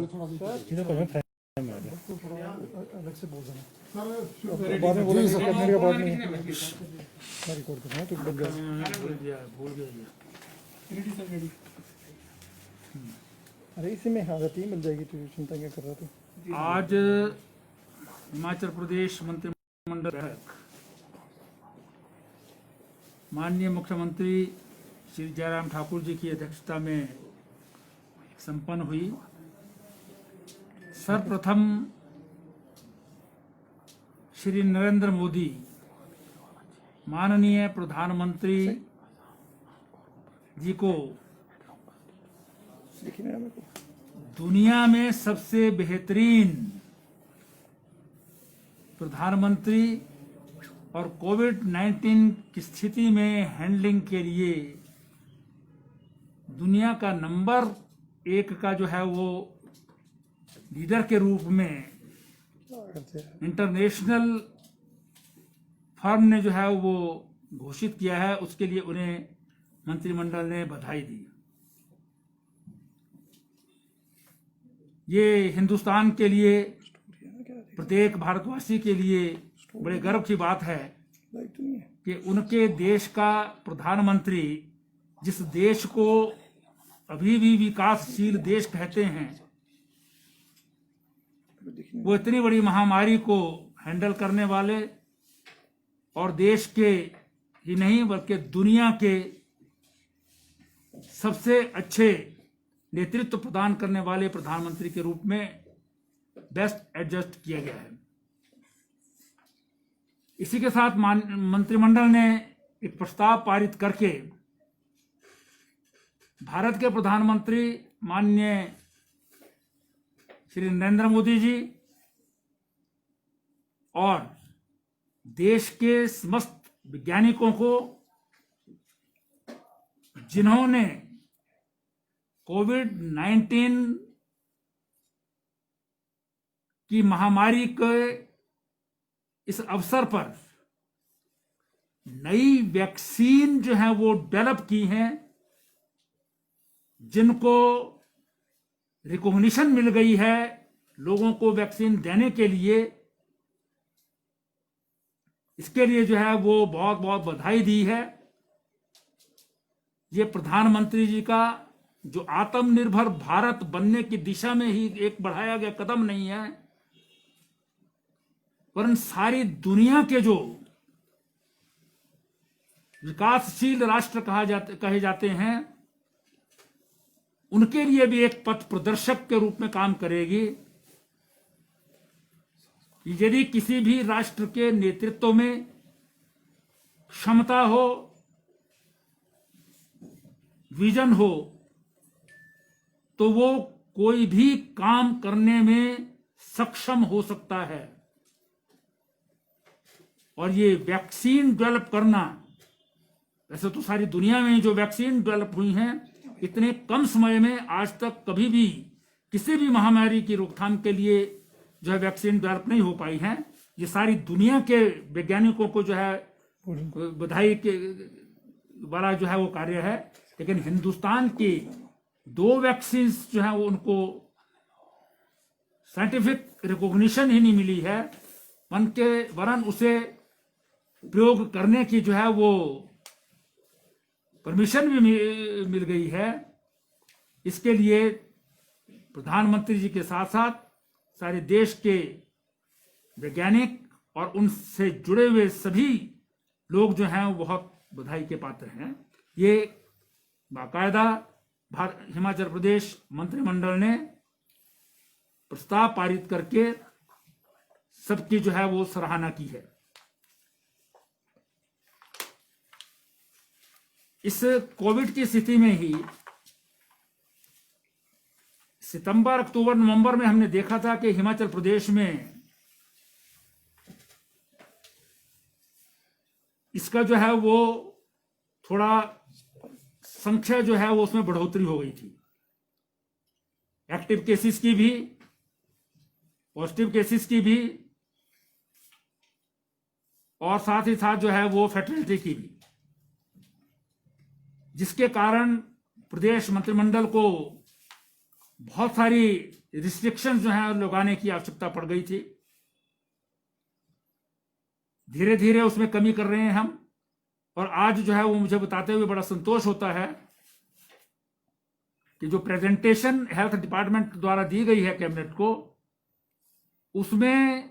इधर पर मैं तो थोड़ा अलग से बोल देना बाद में बोलेंगे करने के बाद में मैं रिकॉर्ड कर रहा हूँ तो बन जाएगा। भूल गया रेडी सर रेडी अरे इसी में हाँ गति मिल जाएगी, तो चिंता क्या कर रहा था। आज हिमाचल प्रदेश मंत्रिमंडल बैठक माननीय मुख्यमंत्री श्री जयराम ठाकुर जी की अध्यक्षता में संपन्न हुई। सर्वप्रथम श्री नरेंद्र मोदी माननीय प्रधानमंत्री जी को देखिए मेरे को दुनिया में सबसे बेहतरीन प्रधानमंत्री और कोविड-19 की स्थिति में हैंडलिंग के लिए दुनिया का नंबर 1 का जो है वो लीडर के रूप में इंटरनेशनल फर्म ने जो है वो घोषित किया है, उसके लिए उन्हें मंत्रिमंडल ने बधाई दी। ये हिंदुस्तान के लिए, प्रत्येक भारतवासी के लिए बड़े गर्व की बात है कि उनके देश का प्रधानमंत्री, जिस देश को अभी भी विकासशील देश कहते हैं, वो इतनी बड़ी महामारी को हैंडल करने वाले और देश के ही नहीं बल्कि दुनिया के सबसे अच्छे नेतृत्व प्रदान करने वाले प्रधानमंत्री के रूप में बेस्ट एडजस्ट किया गया है। इसी के साथ मंत्रिमंडल ने एक प्रस्ताव पारित करके भारत के प्रधानमंत्री माननीय श्री नरेंद्र मोदी जी और देश के समस्त वैज्ञानिकों को, जिन्होंने कोविड-19 की महामारी के इस अवसर पर नई वैक्सीन जो है वो डेवलप की हैं, जिनको रिकॉग्निशन मिल गई है लोगों को वैक्सीन देने के लिए, इसके लिए जो है वो बहुत बहुत बधाई दी है। ये प्रधानमंत्री जी का जो आत्मनिर्भर भारत बनने की दिशा में ही एक बढ़ाया गया कदम नहीं है, वरन सारी दुनिया के जो विकासशील राष्ट्र कहे जाते हैं, उनके लिए भी एक पथ प्रदर्शक के रूप में काम करेगी। यदि किसी भी राष्ट्र के नेतृत्व में क्षमता हो, विजन हो, तो वो कोई भी काम करने में सक्षम हो सकता है। और ये वैक्सीन डेवलप करना, वैसे तो सारी दुनिया में जो वैक्सीन डेवलप हुई हैं, इतने कम समय में आज तक कभी भी किसी भी महामारी की रोकथाम के लिए जो है वैक्सीन डेवलप नहीं हो पाई है। ये सारी दुनिया के वैज्ञानिकों को जो है बधाई के वाला जो है वो कार्य है। लेकिन हिंदुस्तान की 2 वैक्सीन जो है वो उनको साइंटिफिक रिकॉग्निशन ही नहीं मिली है, वरन उसे प्रयोग करने की जो है वो परमिशन भी मिल गई है। इसके लिए प्रधानमंत्री जी के साथ साथ सारे देश के वैज्ञानिक और उनसे जुड़े हुए सभी लोग जो हैं वो बहुत बधाई के पात्र हैं। ये बाकायदा हिमाचल प्रदेश मंत्रिमंडल ने प्रस्ताव पारित करके सबकी जो है वो सराहना की है। इस कोविड की स्थिति में ही सितंबर, अक्टूबर, नवंबर में हमने देखा था कि हिमाचल प्रदेश में इसका जो है वो थोड़ा संख्या जो है वो उसमें बढ़ोतरी हो गई थी, एक्टिव केसेस की भी, पॉजिटिव केसेस की भी, और साथ ही साथ जो है वो फैटलिटी की भी, जिसके कारण प्रदेश मंत्रिमंडल को बहुत सारी रिस्ट्रिक्शन जो है लगाने की आवश्यकता पड़ गई थी। धीरे धीरे उसमें कमी कर रहे हैं हम, और आज जो है वो मुझे बताते हुए बड़ा संतोष होता है कि जो प्रेजेंटेशन हेल्थ डिपार्टमेंट द्वारा दी गई है कैबिनेट को, उसमें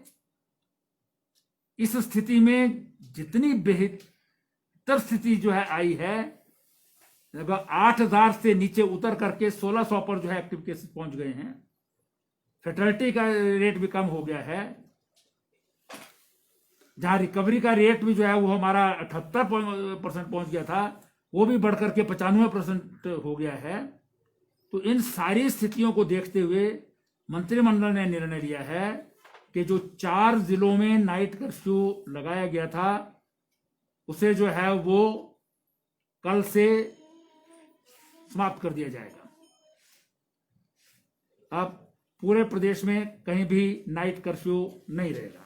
इस स्थिति में जितनी बेहतर स्थिति जो है आई है, लगभग 8,000 से नीचे उतर करके 1,600 पर जो है एक्टिव केसेस पहुंच गए हैं। फैटलिटी का रेट भी कम हो गया है। जहां रिकवरी का रेट भी जो है वो हमारा 78% पहुंच गया था, वो भी बढ़कर के 95% हो गया है। तो इन सारी स्थितियों को देखते हुए मंत्रिमंडल ने निर्णय लिया है कि जो 4 जिलों में नाइट कर्फ्यू लगाया गया था, उसे जो है वो कल से समाप्त कर दिया जाएगा। अब पूरे प्रदेश में कहीं भी नाइट कर्फ्यू नहीं रहेगा।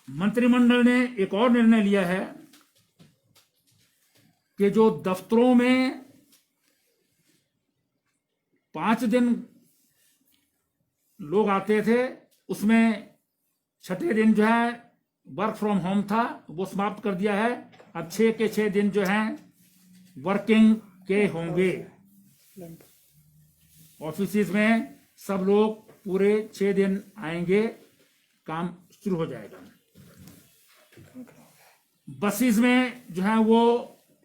मंत्रिमंडल ने एक और निर्णय लिया है कि जो दफ्तरों में 5 दिन लोग आते थे, उसमें 6ठे दिन जो है वर्क फ्रॉम होम था, वो समाप्त कर दिया है। अब 6 के 6 दिन जो हैं वर्किंग के होंगे। ऑफिस में सब लोग पूरे 6 दिन आएंगे, काम शुरू हो जाएगा। बसेस में जो है वो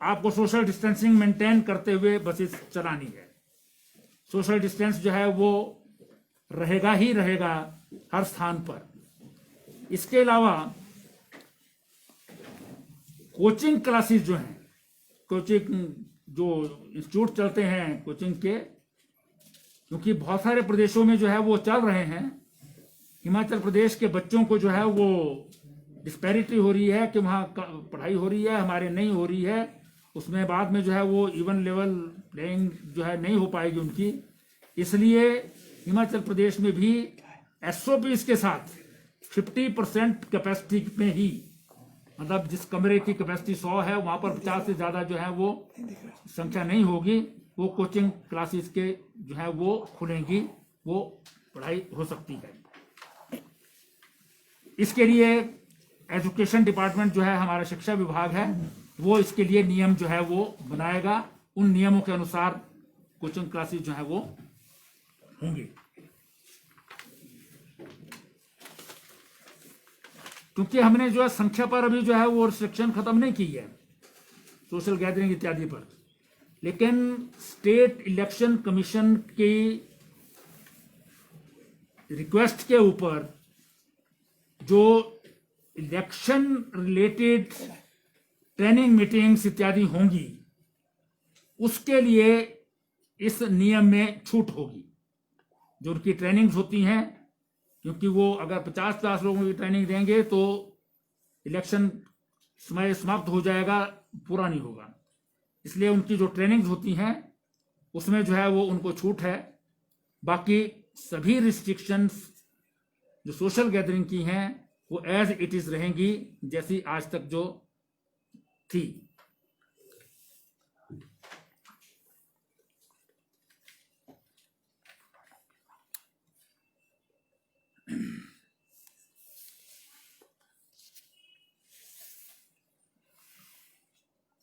आपको सोशल डिस्टेंसिंग मेंटेन करते हुए बसेस चलानी है। सोशल डिस्टेंस जो है वो रहेगा ही रहेगा हर स्थान पर। इसके अलावा कोचिंग क्लासेस जो हैं, कोचिंग जो इंस्टीट्यूट चलते हैं कोचिंग के, क्योंकि बहुत सारे प्रदेशों में जो है वो चल रहे हैं। हिमाचल प्रदेश के बच्चों को जो है वो डिस्पैरिटी हो रही है कि वहाँ पढ़ाई हो रही है, हमारे नहीं हो रही है। उसमें बाद में जो है वो इवन लेवल प्लेइंग जो है नहीं हो पाएगी उनकी। इसलिए हिमाचल प्रदेश में भी एसओपीज के साथ 50% कैपेसिटी में ही, मतलब जिस कमरे की कैपेसिटी 100 है, वहाँ पर 50 से ज़्यादा जो है वो संख्या नहीं होगी। वो कोचिंग क्लासेस के जो है वो खुलेंगी, वो पढ़ाई हो सकती है। इसके लिए एजुकेशन डिपार्टमेंट जो है, हमारा शिक्षा विभाग है, वो इसके लिए नियम जो है वो बनाएगा। उन नियमों के अनुसार कोचिंग क्लासेस जो है वो होंगी। क्योंकि हमने जो है संख्या पर अभी जो है वो रिस्ट्रिक्शन खत्म नहीं की है, सोशल गैदरिंग इत्यादि पर, लेकिन स्टेट इलेक्शन कमीशन की रिक्वेस्ट के ऊपर जो इलेक्शन रिलेटेड ट्रेनिंग मीटिंग्स इत्यादि होंगी, उसके लिए इस नियम में छूट होगी। जो उनकी ट्रेनिंग्स होती हैं, क्योंकि वो अगर 50 लोगों की ट्रेनिंग देंगे तो इलेक्शन समय समाप्त हो जाएगा, पूरा नहीं होगा। इसलिए उनकी जो ट्रेनिंग्स होती हैं उसमें जो है वो उनको छूट है। बाकी सभी रिस्ट्रिक्शंस जो सोशल गैदरिंग की हैं वो एज इट इज रहेंगी, जैसी आज तक जो थी।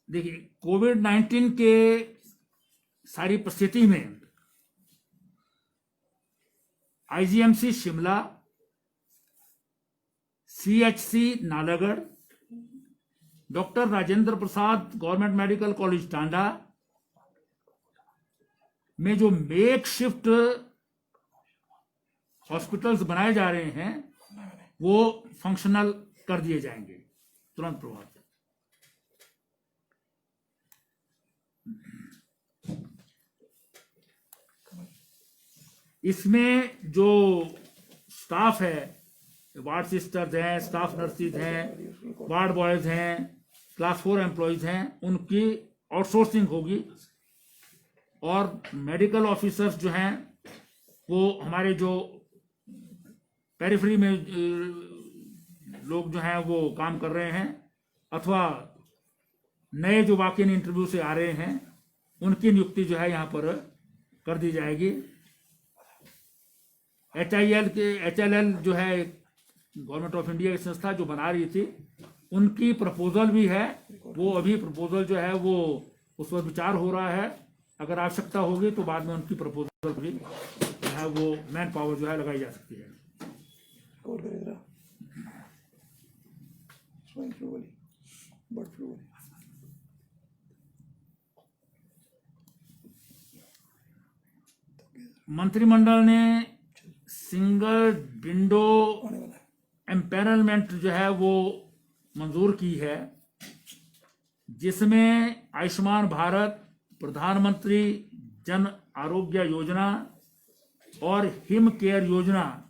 देखिए, कोविड-19 के सारी परिस्थिति में IGMC Shimla, CHC Nalagarh, doctor Rajendra Prasad government medical college Tanda में जो मेक शिफ्ट हॉस्पिटल्स बनाए जा रहे हैं वो फंक्शनल कर दिए जाएंगे तुरंत प्रभाव से। इसमें जो स्टाफ है, वार्ड सिस्टर्स हैं, स्टाफ नर्सिस हैं, वार्ड बॉयज हैं, क्लास 4 एम्प्लॉयज हैं, उनकी आउटसोर्सिंग होगी। और मेडिकल ऑफिसर्स जो हैं वो हमारे जो पेरिफेरी में लोग जो हैं वो काम कर रहे हैं, अथवा नए जो वाक इन इंटरव्यू से आ रहे हैं उनकी नियुक्ति जो है यहाँ पर कर दी जाएगी। HIL जो है गवर्नमेंट ऑफ इंडिया की संस्था जो बना रही थी, उनकी प्रपोजल भी है, वो अभी प्रपोजल जो है वो उस पर विचार हो रहा है। अगर आवश्यकता होगी तो बाद में उनकी प्रपोजल भी जो है वो मैन पावर जो है लगाई जा सकती है। और करेगा स्वाइन फ्लू वाली, बर्ड फ्लू वाली। मंत्रिमंडल ने सिंगल विंडो आने वाला है। एम्पैनलमेंट जो है वो मंजूर की है, जिसमें आयुष्मान भारत, प्रधानमंत्री जन आरोग्य योजना और हिम केयर योजना,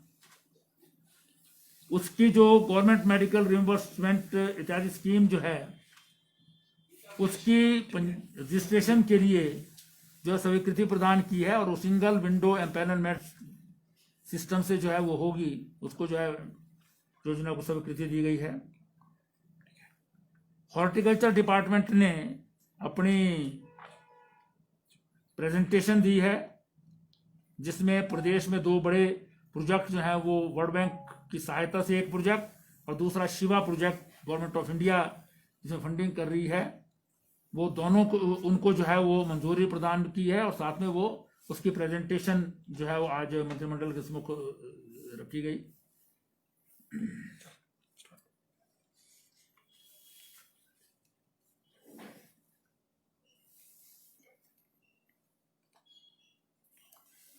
उसकी जो गवर्नमेंट मेडिकल रिम्बर्समेंट इत्यादि स्कीम जो है उसकी रजिस्ट्रेशन के लिए जो स्वीकृति प्रदान की है, और वो सिंगल विंडो एम्पैनलमेंट सिस्टम से जो है वो होगी, उसको जो है योजना को स्वीकृति दी गई है। हॉर्टिकल्चर डिपार्टमेंट ने अपनी प्रेजेंटेशन दी है, जिसमें प्रदेश में 2 बड़े प्रोजेक्ट जो हैं वो वर्ल्ड बैंक की सहायता से, एक प्रोजेक्ट और दूसरा Shiva project government of India जिसमें फंडिंग कर रही है, वो दोनों को उनको जो है वो मंजूरी प्रदान की है, और साथ में वो उसकी प्रेजेंटेशन जो है वो आज मंत्रिमंडल के सम्मुख रखी गई।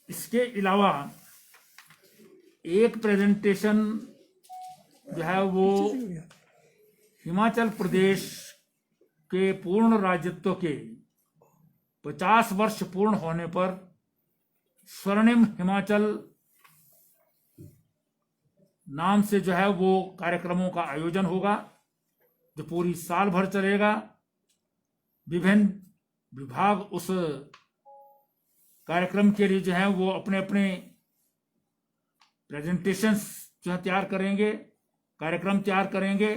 इसके अलावा एक प्रेजेंटेशन जो है वो हिमाचल प्रदेश के पूर्ण राज्यत्व के 50 वर्ष पूर्ण होने पर स्वर्णिम हिमाचल नाम से जो है वो कार्यक्रमों का आयोजन होगा, जो पूरी साल भर चलेगा। विभिन्न विभाग उस कार्यक्रम के लिए जो है वो अपने अपने प्रेजेंटेशंस जो है तैयार करेंगे, कार्यक्रम तैयार करेंगे,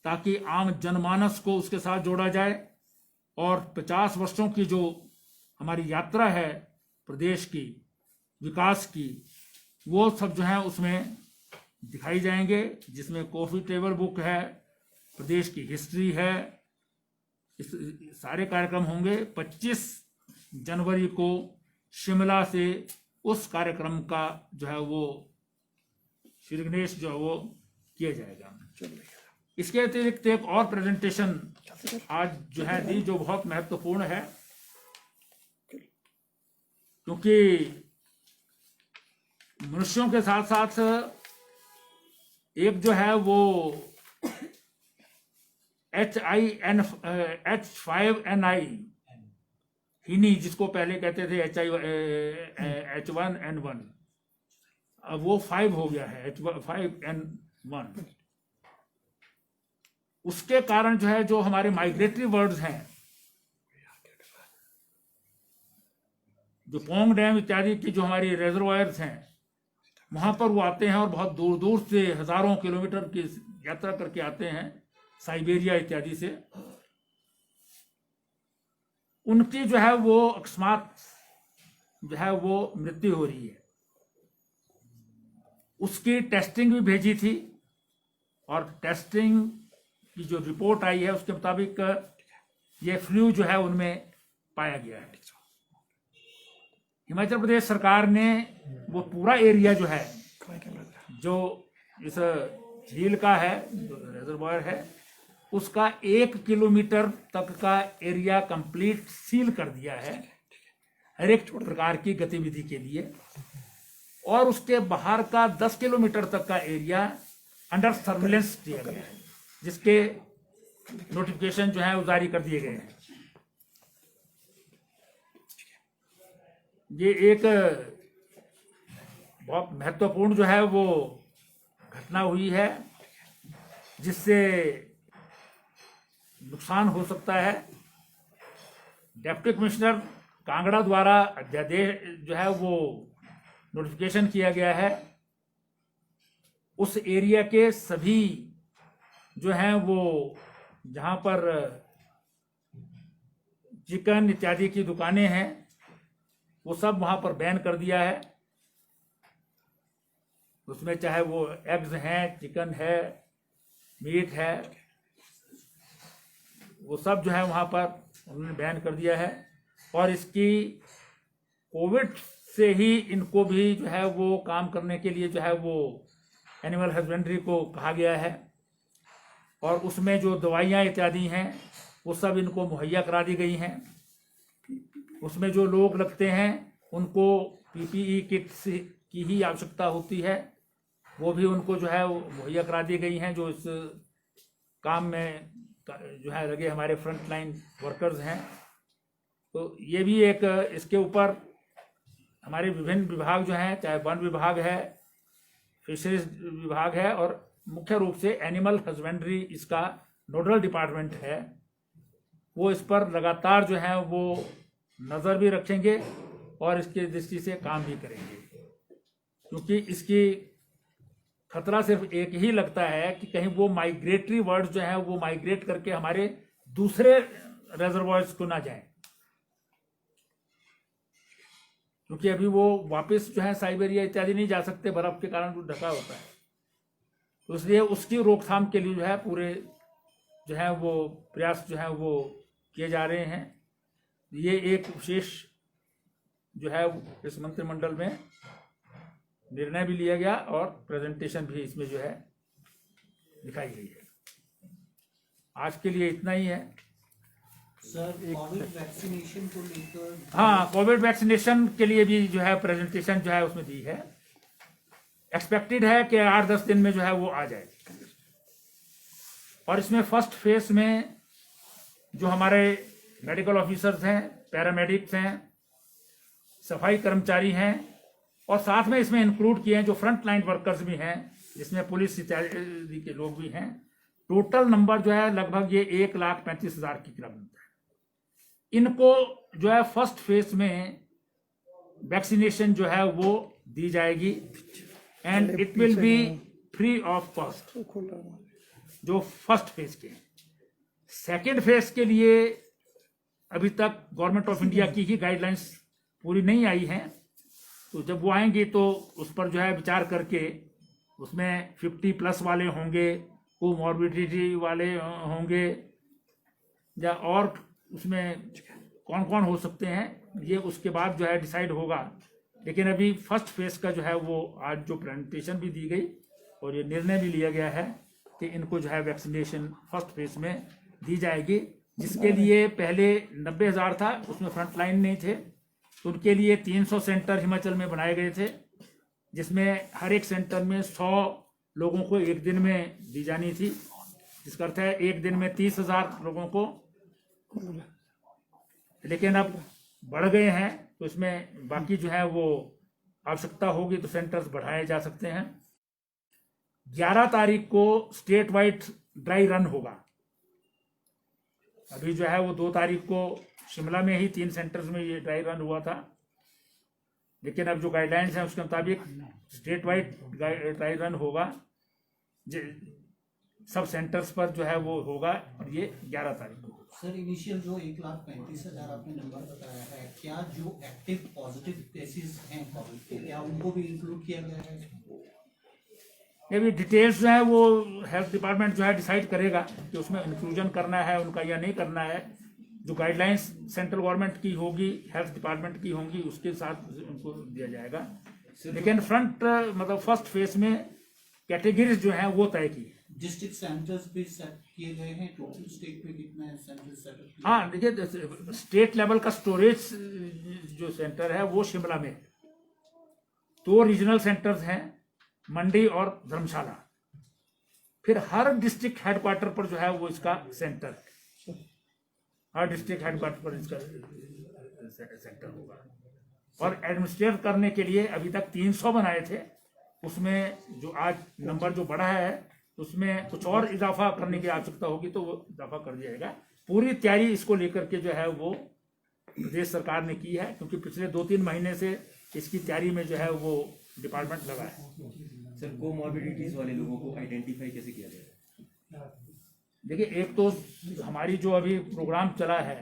ताकि आम जनमानस को उसके साथ जोड़ा जाए, और 50 वर्षों की जो हमारी यात्रा है प्रदेश की विकास की, वो सब जो है उसमें दिखाई जाएंगे, जिसमें कॉफी टेबल बुक है, प्रदेश की हिस्ट्री है, इस सारे कार्यक्रम होंगे। 25 जनवरी को शिमला से उस कार्यक्रम का जो है वो श्री गणेश जो है वो किया जाएगा। इसके अतिरिक्त एक और प्रेजेंटेशन आज जो है दी, जो बहुत महत्वपूर्ण है, क्योंकि मनुष्यों के साथ साथ एक जो है वो H5N1 हिनी, जिसको पहले कहते थे H1N1, अब वो 5 हो गया है, H5N1। उसके कारण जो है जो हमारे माइग्रेटरी बर्ड्स हैं, जो पोंग डैम इत्यादि की जो हमारी रिजर्वायर्स हैं, वहां पर वो आते हैं और बहुत दूर दूर से हजारों किलोमीटर की यात्रा करके आते हैं, साइबेरिया इत्यादि से। उनकी जो है वो अकस्मात जो है वो मृत्यु हो रही है। उसकी टेस्टिंग भी भेजी थी, और टेस्टिंग की जो रिपोर्ट आई है उसके मुताबिक ये फ्लू जो है उनमें पाया गया है। हिमाचल प्रदेश सरकार ने वो पूरा एरिया जो है, जो इस झील का है, रिजर्वायर है, उसका 1 किलोमीटर तक का एरिया कंप्लीट सील कर दिया है हर एक प्रकार की गतिविधि के लिए, और उसके बाहर का 10 किलोमीटर तक का एरिया अंडर सर्विलेंस किया गया है, जिसके नोटिफिकेशन जो है वो जारी कर दिए गए हैं। ये एक बहुत महत्वपूर्ण जो है वो घटना हुई है, जिससे नुकसान हो सकता है। डिप्टी कमिश्नर कांगड़ा द्वारा अध्यादेश जो है वो नोटिफिकेशन किया गया है। उस एरिया के सभी जो हैं वो जहाँ पर चिकन इत्यादि की दुकानें हैं वो सब वहाँ पर बैन कर दिया है। उसमें चाहे वो एग्स हैं, चिकन है, मीट है, वो सब जो है वहाँ पर उन्होंने बैन कर दिया है। और इसकी कोविड से ही इनको भी जो है वो काम करने के लिए जो है वो एनिमल हस्बेंड्री को कहा गया है। और उसमें जो दवाइयाँ इत्यादि हैं वो सब इनको मुहैया करा दी गई हैं। उसमें जो लोग लगते हैं उनको पीपीई किट की ही आवश्यकता होती है, वो भी उनको जो है वो मुहैया करा दी गई हैं, जो इस काम में जो है लगे हमारे फ्रंट लाइन वर्कर्स हैं। तो ये भी एक इसके ऊपर हमारे विभिन्न विभाग जो हैं, चाहे वन विभाग है, फिशरीज विभाग है और मुख्य रूप से एनिमल हस्बेंड्री इसका नोडल डिपार्टमेंट है, वो इस पर लगातार जो है वो नज़र भी रखेंगे और इसके दृष्टि से काम भी करेंगे। क्योंकि इसकी खतरा सिर्फ एक ही लगता है कि कहीं वो माइग्रेटरी बर्ड्स जो है वो माइग्रेट करके हमारे दूसरे रिजर्वॉयर्स को ना जाएं, क्योंकि अभी वो वापस जो है साइबेरिया इत्यादि नहीं जा सकते, बर्फ के कारण जो ढका होता है। तो इसलिए उसकी रोकथाम के लिए जो है पूरे जो है वो प्रयास जो है वो किए जा रहे हैं। ये एक विशेष जो है इस मंत्रिमंडल में निर्णय भी लिया गया और प्रेजेंटेशन भी इसमें जो है दिखाई गई है। आज के लिए इतना ही है सर। कोविड वैक्सीनेशन को लेकर, हाँ, कोविड वैक्सीनेशन के लिए भी जो है प्रेजेंटेशन जो है उसमें दी है। एक्सपेक्टेड है कि 8-10 दिन में जो है वो आ जाए। और इसमें फर्स्ट फेज में जो हमारे मेडिकल ऑफिसर्स हैं, पैरामेडिक्स हैं, सफाई कर्मचारी हैं और साथ में इसमें इंक्लूड किए हैं जो फ्रंट लाइन वर्कर्स भी हैं, जिसमें पुलिस इत्यादि के लोग भी हैं। टोटल नंबर जो है लगभग ये 1,35,000 की क्रम है। इनको जो है फर्स्ट फेज में वैक्सीनेशन जो है वो दी जाएगी and it will be free of cost, जो फर्स्ट फेज के। सेकेंड फेज के लिए अभी तक गवर्नमेंट ऑफ इंडिया की ही गाइडलाइंस पूरी नहीं आई हैं, तो जब वो आएंगी तो उस पर जो है विचार करके उसमें 50+ वाले होंगे, कोमॉर्बिडिटी वाले होंगे, या और उसमें कौन कौन हो सकते हैं, ये उसके बाद जो है डिसाइड होगा। लेकिन अभी फर्स्ट फेज का जो है वो आज जो प्रेजेंटेशन भी दी गई और ये निर्णय भी लिया गया है कि इनको जो है वैक्सीनेशन फर्स्ट फेज में दी जाएगी। जिसके लिए पहले 90,000 था, उसमें फ्रंट लाइन नहीं थे, तो उनके लिए 300 सेंटर हिमाचल में बनाए गए थे, जिसमें हर एक सेंटर में 100 लोगों को एक दिन में दी जानी थी। जिसका अर्थ है एक दिन में 30,000 लोगों को। लेकिन अब बढ़ गए हैं, तो इसमें बाकी जो है वो आवश्यकता होगी तो सेंटर्स बढ़ाए जा सकते हैं। 11 तारीख को स्टेट वाइड ड्राई रन होगा। अभी जो है वो 2 तारीख को शिमला में ही 3 सेंटर्स में ये ड्राई रन हुआ था, लेकिन अब जो गाइडलाइंस हैं उसके मुताबिक स्टेट वाइड ड्राई रन होगा, सब सेंटर्स पर जो है वो होगा और ये 11 तारीख को। सर, इनिशियल जो 1,35,000 आपने नंबर बताया है, क्या जो एक्टिव पॉजिटिव केसेस हैं कोविड के, क्या उनको भी इंक्लूड किया गया है? ये भी डिटेल्स जो है वो हेल्थ डिपार्टमेंट जो है डिसाइड करेगा कि उसमें इंक्लूजन करना है उनका या नहीं करना है। जो गाइडलाइंस सेंट्रल गवर्नमेंट की होगी, हेल्थ डिपार्टमेंट की होंगी, उसके साथ उनको दिया जाएगा। लेकिन फ्रंट मतलब फर्स्ट फेज में कैटेगरीज जो हैं वो तय की। डिस्ट्रिक्ट सेंटर्स भी सेट किए गए हैं? टोटल स्टेट में कितने सेंटर्स सेटअप किए? हाँ, देखिए स्टेट लेवल का स्टोरेज जो सेंटर है वो शिमला में, 2 रीजनल सेंटर्स हैं, मंडी और धर्मशाला। फिर हर डिस्ट्रिक्ट हेडक्वार्टर पर जो है वो इसका सेंटर, हर डिस्ट्रिक्ट हेडक्वार्टर पर इसका सेंटर होगा। और एडमिनिस्ट्रेट करने के लिए अभी तक 300 बनाए थे, उसमें जो आज नंबर जो बढ़ा है उसमें कुछ और इजाफा करने की आवश्यकता होगी तो वो इजाफा कर दिया जाएगा। पूरी तैयारी इसको लेकर के जो है वो प्रदेश सरकार ने की है, क्योंकि पिछले 2-3 महीने से इसकी तैयारी में जो है वो डिपार्टमेंट लगा है। सर, कोमॉर्बिडिटीज वाले लोगों को आइडेंटिफाई कैसे किया जाए? देखिए, एक तो हमारी जो अभी प्रोग्राम चला है,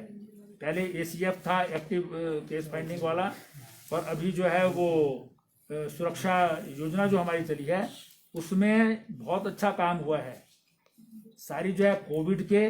पहले ACF था, एक्टिव केस फाइंडिंग वाला, और अभी जो है वो सुरक्षा योजना जो हमारी चली है, उसमें बहुत अच्छा काम हुआ है। सारी जो है कोविड के